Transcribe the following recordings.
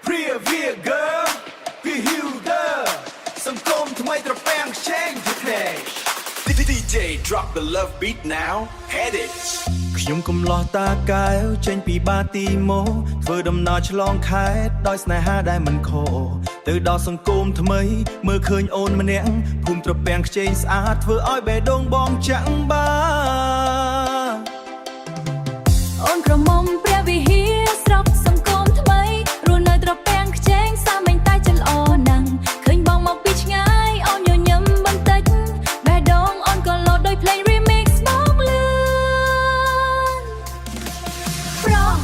Previa girl ពី Hilder សង្គមថ្មីត្រពាំងខ្ចែងទៅភ្នែក DJ drop the love beat now hit it ខ្ញុំកំឡោះតាកែវចេញពីបាទីម៉ូធ្វើដំណើរឆ្លងខេត្តដោយស្នេហាដែលមិនខកទៅដល់សង្គមថ្មីមើលឃើញអូនម្នាក់ភូមិត្រពាំងខ្ចីស្អាតធ្វើឲ្យបេះដូងបងចាំងបាអូនក្រមុំព្រះវិហារស្រុកសង្គមថ្មីរស់នៅត្រពាំងខ្ចែងសាមញ្ញតែចិត្តល្អណាស់ឃើញបងមកពីឆ្ងាយអូនញញឹមបន្តិចបេះដូងអូនក៏លោតដោយភ្លេង remix មកលឿនប្រោះ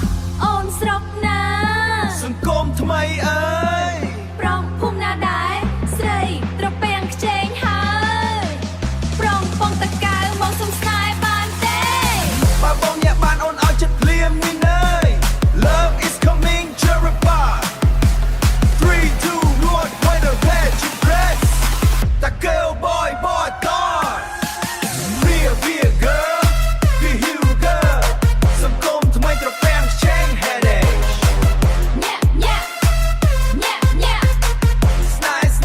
អូនស្រុកណាសង្គមថ្មីអើយប្រោះភូមិណាដែរស្រីត្រពាំងខ្ចែងហើយប្រងពងតកៅមកសុំស្នេហ៍បានទេបើបងញាក់បានអូនឲ្យចិត្តភ្លាមនេះណើយ Love is coming Cherapa 3 2 1 Why the red you press The girl boy thought Previa girl ពី Hilder សង្គមថ្មីត្រពាំងខ្ចែង headache ញ៉ាក់ញ៉ាក់ញ៉ាក់ញ៉ាក់ Snipe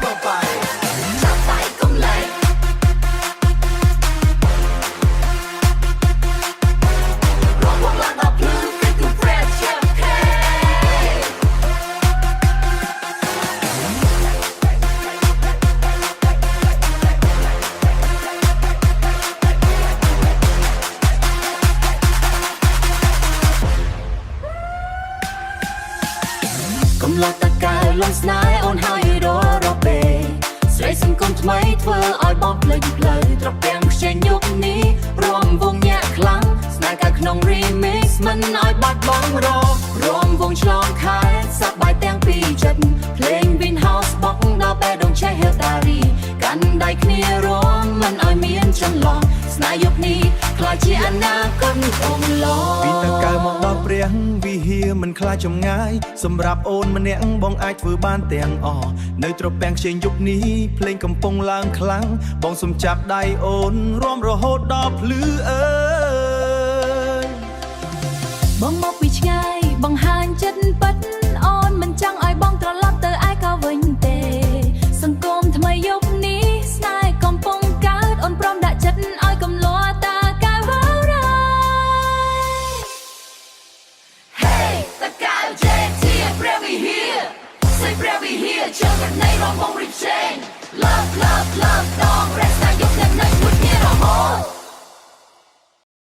បបបាយ ចាប់ដៃកុំលែងរងវងឡើងដល់ភ្លឺគេគឺ fresh chef K កំឡោះតកៅលំស្នេហ៍អូនហើយរពេស្រីសង្គមថ្មីធ្វើឲ្យបងភ្លេចផ្លូវត្រពាំងខ្ចែងយុគនេះរួមវងញាក់ខ្លាំងស្នេហ៍កាក្នុង remix មិនឲ្យបាត់បង់រួមវងឆ្លងខែសប្បាយទាំងពីរចិត្តភ្លេង Win House បកដល់បេះដូងឆេះ Hiltari កាន់ដៃគ្នារួមមិនឲ្យមានចន្លោះស្នេហ៍យុគនេះខ្លាចជាអនាគតកំឡោពីតកៅមកដល់ព្រះវិហារមិនខ្លាចចម្ងាយសម្រាប់អូនម្នាក់បងអាចធ្វើបានទាំងអស់នៅត្រពាំងខ្ចីយុគនេះភ្លេងកំពុងឡើងខ្លាំងបងសុំចាប់ដៃអូនរួមរហូតដល់ភ្លឺអើ